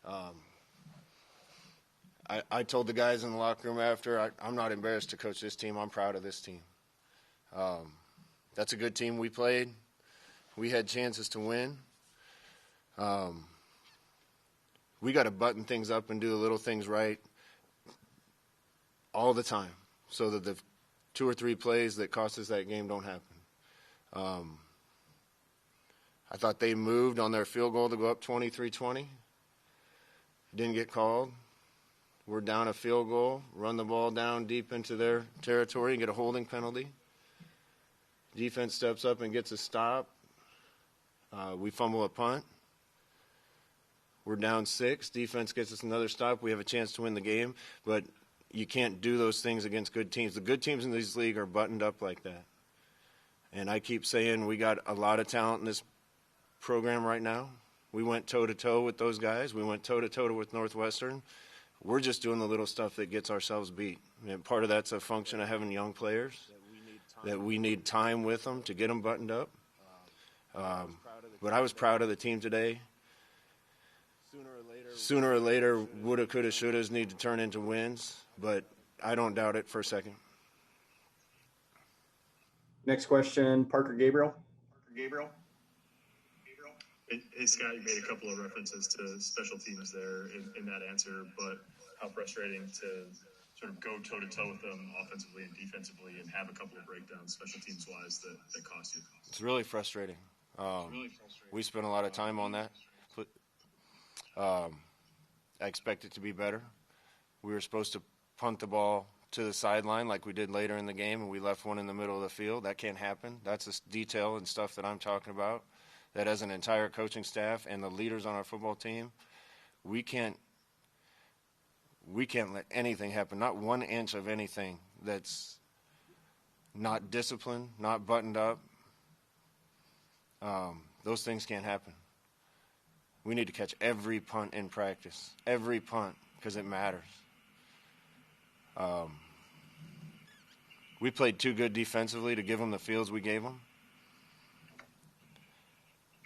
Um, I told the guys in the locker room after, I'm not embarrassed to coach this team. I'm proud of this team. That's a good team we played. We had chances to win. We got to button things up and do the little things right all the time so that the 2 or 3 plays that cost us that game don't happen. I thought they moved on their field goal to go up 23-20. Didn't get called. We're down a field goal, run the ball down deep into their territory and get a holding penalty. Defense steps up and gets a stop. We fumble a punt. We're down 6. Defense gets us another stop. We have a chance to win the game, but you can't do those things against good teams. The good teams in this league are buttoned up like that. And I keep saying we got a lot of talent in this program right now. We went toe-to-toe with those guys. We went toe-to-toe with Northwestern. We're just doing the little stuff that gets ourselves beat. And part of that's a function of having young players, that we need time with them to get them buttoned up. But I was proud of the team today. Sooner or later, woulda, coulda, shouldas need to turn into wins, but I don't doubt it for a second. Next question, Parker Gabriel. Hey, Scott, you made a couple of references to special teams there in that answer, but how frustrating to sort of go toe-to-toe with them offensively and defensively and have a couple of breakdowns special teams-wise that cost you. It's really frustrating. We spent a lot of time on that. I expect it to be better. We were supposed to punt the ball to the sideline like we did later in the game, and we left one in the middle of the field. That can't happen. That's the detail and stuff that I'm talking about. That as an entire coaching staff and the leaders on our football team, we can't let anything happen, not 1 inch of anything that's not disciplined, not buttoned up. Those things can't happen. We need to catch every punt in practice, every punt, because it matters. We played too good defensively to give them the fields we gave them.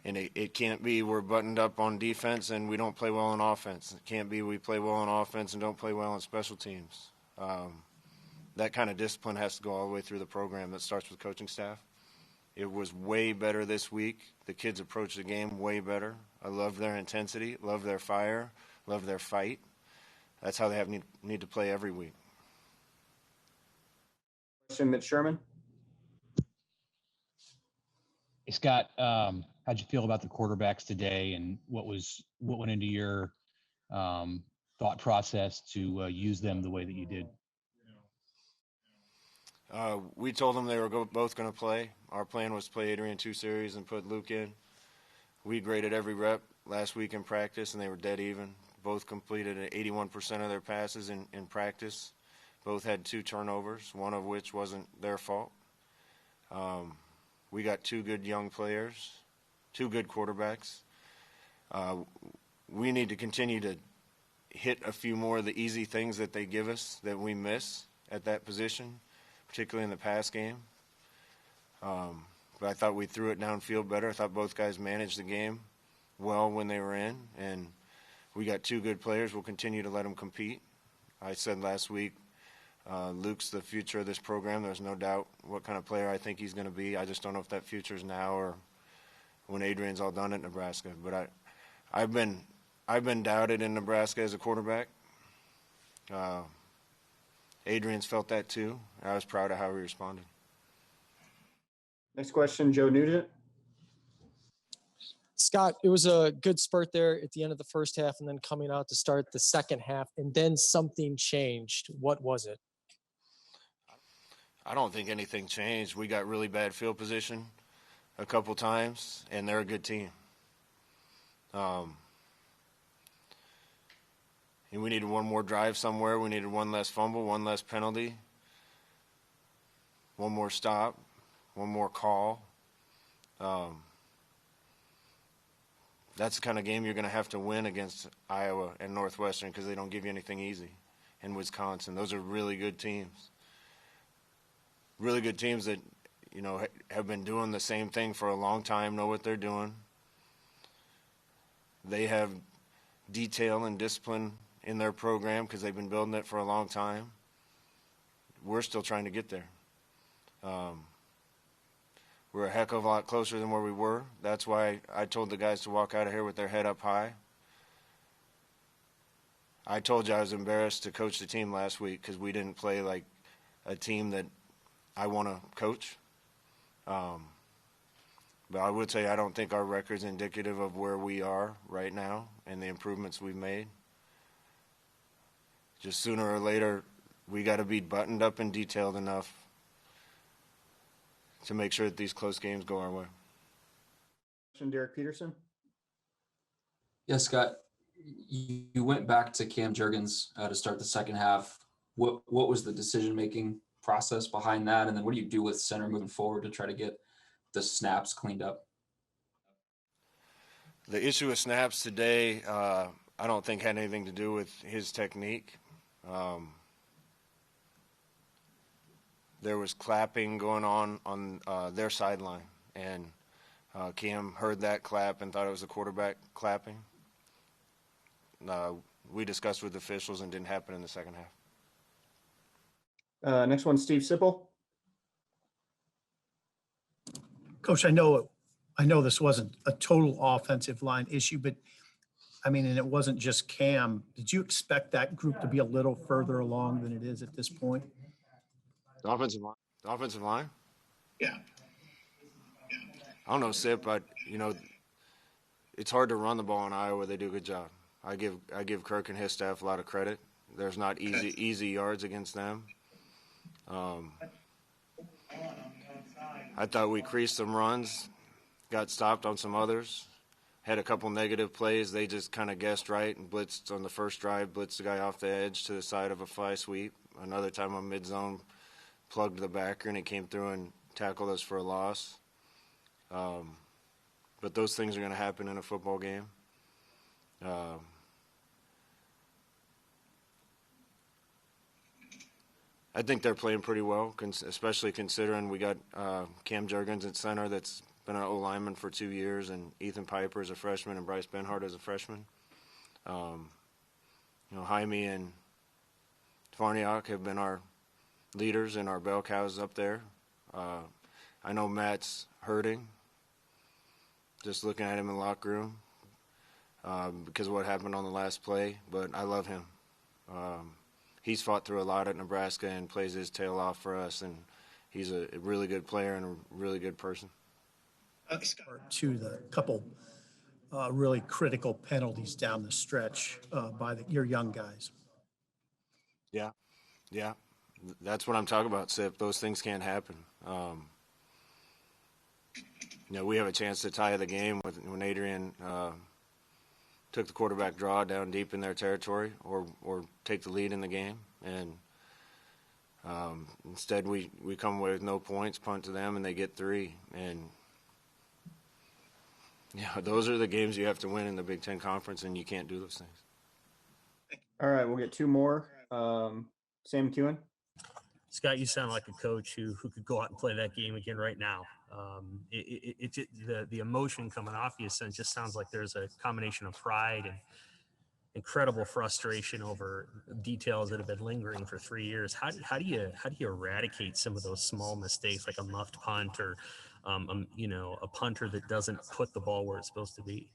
And it can't be we're buttoned up on defense and we don't play well on offense. It can't be we play well on offense and don't play well on special teams. That kind of discipline has to go all the way through the program. That starts with coaching staff. It was way better this week. The kids approached the game way better. I love their intensity, love their fire, love their fight. That's how they need to play every week. Question, Mitch Sherman. Hey, Scott, how'd you feel about the quarterbacks today, and what went into your thought process to use them the way that you did? We told them they were both going to play. Our plan was to play Adrian 2 series and put Luke in. We graded every rep last week in practice, and they were dead even. Both completed 81% of their passes in practice. Both had 2 turnovers, one of which wasn't their fault. We got 2 good young players, 2 good quarterbacks. We need to continue to hit a few more of the easy things that they give us that we miss at that position, particularly in the pass game. But I thought we threw it downfield better. I thought both guys managed the game well when they were in, and we got 2 good players. We'll continue to let them compete. I said last week, Luke's the future of this program. There's no doubt what kind of player I think he's going to be. I just don't know if that future is now or when Adrian's all done at Nebraska. But I've been doubted in Nebraska as a quarterback. Adrian's felt that too. I was proud of how he responded. Next question, Joe Nugent. Scott, it was a good spurt there at the end of the first half and then coming out to start the second half, and then something changed. What was it? I don't think anything changed. We got really bad field position a couple times, and they're a good team. And we needed one more drive somewhere. We needed one less fumble, one less penalty, one more stop, one more call. That's the kind of game you're going to have to win against Iowa and Northwestern because they don't give you anything easy. And Wisconsin, those are really good teams. Really good teams that, you know, have been doing the same thing for a long time, know what they're doing. They have detail and discipline in their program because they've been building it for a long time. We're still trying to get there. We're a heck of a lot closer than where we were. That's why I told the guys to walk out of here with their head up high. I told you I was embarrassed to coach the team last week because we didn't play like a team that I want to coach. But I would say I don't think our record's indicative of where we are right now and the improvements we've made. Just sooner or later, we got to be buttoned up and detailed enough to make sure that these close games go our way. Derek Peterson. Yes, Scott, you went back to Cam Jurgens to start the second half. What was the decision-making process behind that? And then what do you do with center moving forward to try to get the snaps cleaned up? The issue with snaps today, I don't think had anything to do with his technique. There was clapping going on their sideline, and Cam heard that clap and thought it was the quarterback clapping. We discussed with officials and didn't happen in the second half. Next one, Steve Sipple. Coach, I know this wasn't a total offensive line issue, but I mean, and it wasn't just Cam. Did you expect that group to be a little further along than it is at this point? The offensive line? The offensive line? Yeah. I don't know, Sip, but, it's hard to run the ball in Iowa. They do a good job. I give Kirk and his staff a lot of credit. There's not easy yards against them. I thought we creased some runs, got stopped on some others, had a couple negative plays. They just kind of guessed right and blitzed on the first drive, blitzed the guy off the edge to the side of a fly sweep. Another time on mid-zone, plugged the backer, and he came through and tackled us for a loss. But those things are going to happen in a football game. I think they're playing pretty well, especially considering we got Cam Jurgens at center that's been an O-lineman for 2 years, and Ethan Piper is a freshman, and Bryce Benhart is a freshman. Jaime and Tvarniak have been our leaders and our bell cows up there. I know Matt's hurting, just looking at him in the locker room because of what happened on the last play, but I love him. He's fought through a lot at Nebraska and plays his tail off for us, and he's a really good player and a really good person. To the couple really critical penalties down the stretch by your young guys. Yeah, that's what I'm talking about, Sip. Those things can't happen. We have a chance to tie the game when Adrian took the quarterback draw down deep in their territory or take the lead in the game. And instead we come away with no points, punt to them, and they get 3. And, those are the games you have to win in the Big Ten Conference, and you can't do those things. All right, we'll get 2 more. Sam McEwen. Scott, you sound like a coach who could go out and play that game again right now. The emotion coming off you just sounds like there's a combination of pride and incredible frustration over details that have been lingering for 3 years. How do you eradicate some of those small mistakes, like a muffed punt or a punter that doesn't put the ball where it's supposed to be?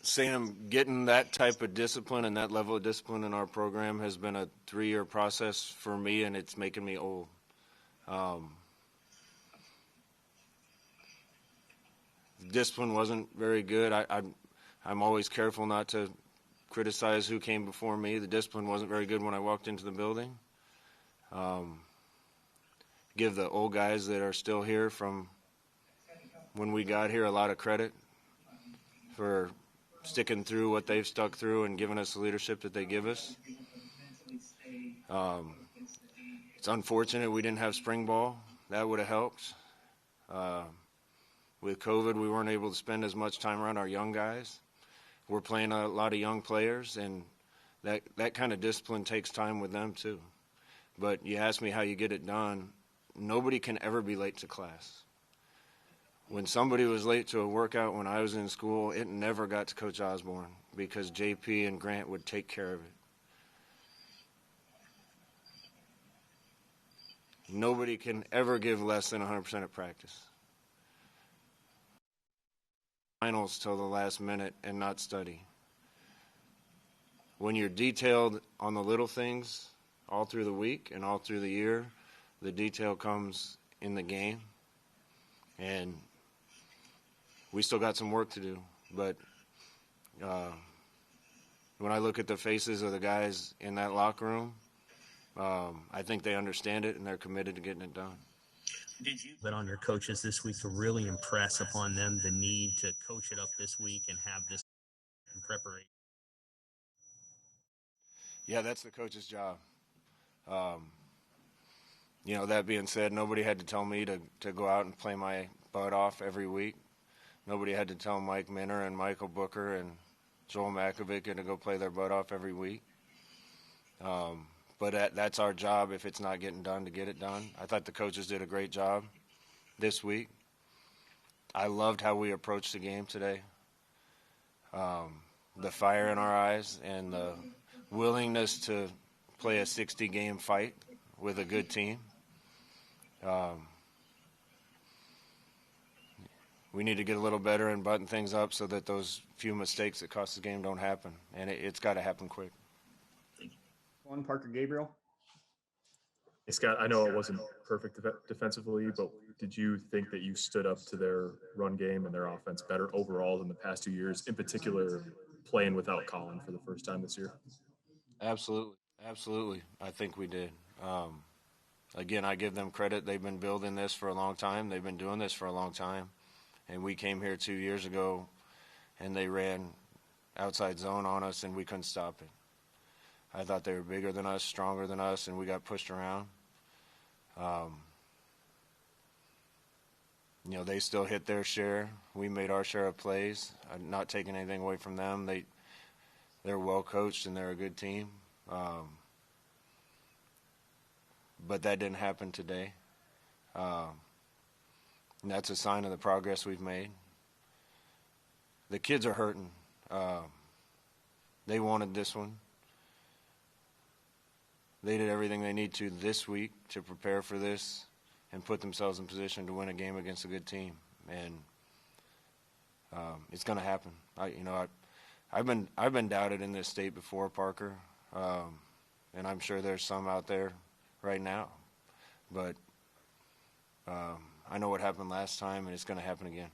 Sam, getting that type of discipline and that level of discipline in our program has been a 3-year process for me, and it's making me old. Discipline wasn't very good. I'm always careful not to criticize who came before me. The discipline wasn't very good when I walked into the building. Give the old guys that are still here from when we got here a lot of credit for sticking through what they've stuck through and giving us the leadership that they give us. It's unfortunate we didn't have spring ball. That would have helped. With COVID, we weren't able to spend as much time around our young guys. We're playing a lot of young players, and that kind of discipline takes time with them too. But you ask me how you get it done. Nobody can ever be late to class. When somebody was late to a workout when I was in school, it never got to Coach Osborne because JP and Grant would take care of it. Nobody can ever give less than 100% at practice. Finals till the last minute and not study. When you're detailed on the little things all through the week and all through the year, the detail comes in the game. And we still got some work to do. But when I look at the faces of the guys in that locker room, I think they understand it and they're committed to getting it done. Did you bet on your coaches this week to really impress upon them the need to coach it up this week and have this in preparation? Yeah, that's the coach's job. That being said, nobody had to tell me to go out and play my butt off every week. Nobody had to tell Mike Minner and Michael Booker and Joel Makovic to go play their butt off every week. But that's our job if it's not getting done to get it done. I thought the coaches did a great job this week. I loved how we approached the game today. The fire in our eyes and the willingness to play a 60-game fight with a good team. We need to get a little better and button things up so that those few mistakes that cost the game don't happen. And it's got to happen quick. One, Parker Gabriel. Hey, Scott, I know it wasn't perfect defensively, but did you think that you stood up to their run game and their offense better overall than the past 2 years, in particular playing without Colin for the first time this year? Absolutely. I think we did. Again, I give them credit. They've been building this for a long time. They've been doing this for a long time. And we came here 2 years ago, and they ran outside zone on us, and we couldn't stop it. I thought they were bigger than us, stronger than us, and we got pushed around. They still hit their share. We made our share of plays. I'm not taking anything away from them. They're well coached and they're a good team. But that didn't happen today. And that's a sign of the progress we've made. The kids are hurting. They wanted this one. They did everything they need to this week to prepare for this and put themselves in position to win a game against a good team. And it's going to happen. I've been doubted in this state before, Parker, and I'm sure there's some out there right now. But I know what happened last time, and it's going to happen again.